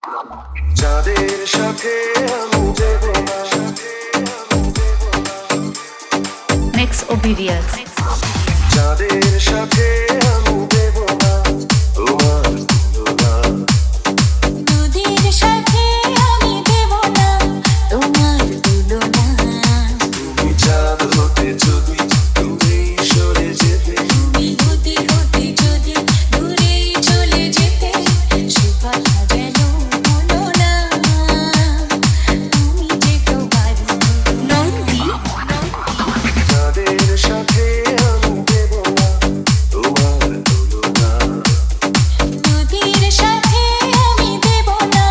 যাদের সাথে আমি দেব না, Mix Obedience. যাদের সাথে আমি দেব না তোমার তুলনা। দুধের সাথে আমি দেব না তোমার তুলনা। তুমি চাঁদ হতে যদি তুমি সরে যেতে, তুমি হতে হতে যদি দূরেই চলে যেতে, সে কথা যেন হলো না। তুমি যে তোমার নন্দী, যাদের সাথে আমি দেব না তোমার তুলনা। দুধের সাথে আমি দেব না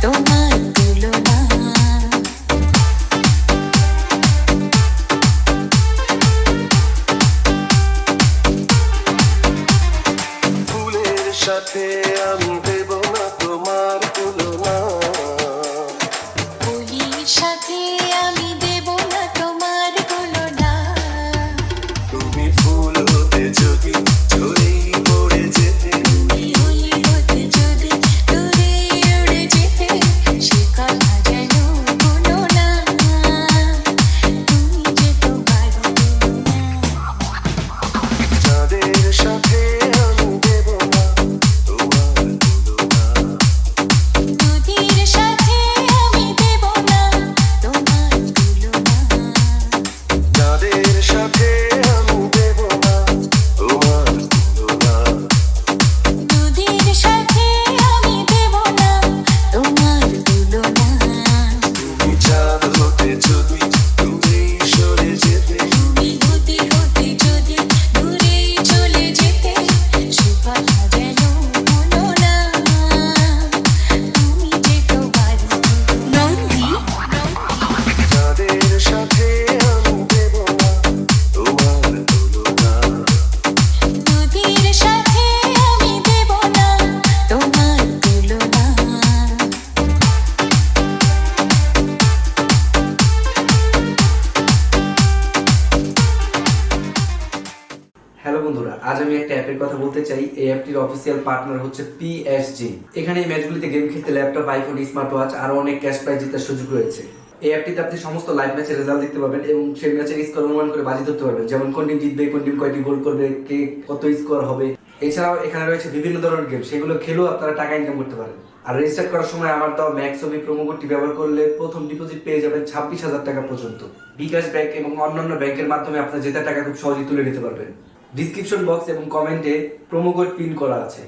তোমার তুলনা। ফুলের সাথে আমি দেব না তোমার তুলনা। ফুলের সাথে আমি দেব না তোমার তুলনা। তুমি ফুল হতে যদি ঝরেই পড়ে যেতে, তুমি হলে হতে যদি দূরে উড়ে যেতে, সে কথা যেন হলো না। তুমি যে তোমার তুলনা। যাদের সাথে আমি দেব না তোমার তুলনা। দুধের সাথে আমি দেব না তোমার তুলনা। যাদের সাথে আমি দেব না তোমার তুলনা। দুধের সাথে আমি দেব না তোমার তুলনা। তুমি চাঁদ হতে যদি তুমি সরে যেতে, তুমি হতে হতে যদি দূরেই চলে যেতে, সে কথা যেন হলো না। তুমি যে তোমার নন্দী, যাদের সাথে আমি দেব না তোমার তুলনা। দুধের সাথে আমি দেব না তোমার তুলনা। হ্যালো বন্ধুরা, আজ আমি একটা অ্যাপের কথা বলতে চাই। এই অ্যাপটির অফিসিয়াল পার্টনার হচ্ছে পিএসজি। এখানে এই ম্যাচগুলিতে গেম খেলতে ল্যাপটপ, আইফোন, স্মার্ট ওয়াচ আরো অনেক ক্যাশ প্রাইজ জেতার সুযোগ রয়েছে। এই অ্যাপটিতে আপনি সমস্ত লাইভ ম্যাচের রেজাল্ট দেখতে পাবেন এবং সেই ম্যাচের স্কোর অনুমান করে বাজি ধরতে পারবেন, যেমন কোন টিম জিতবে, কোন টিম কয়টি গোল করবে, কে কত স্কোর হবে। এছাড়াও এখানে রয়েছে বিভিন্ন ধরনের গেম, সেগুলো খেলেও আপনারা টাকা ইনকাম করতে পারেন। আর রেজিস্টার করার সময় আমার দেওয়া ম্যাক্সবি প্রোমো কোডটি ব্যবহার করলে প্রথম ডিপোজিট পেয়ে যাবেন 26,000 টাকা পর্যন্ত। বিকাশ ব্যাংক এবং অন্যান্য ব্যাংকের মাধ্যমে আপনার জেতা টাকা খুব সহজেই তুলে নিতে পারবেন। ডিসক্রিপশন বক্স এবং কমেন্টে প্রোমো কোড পিন করা আছে।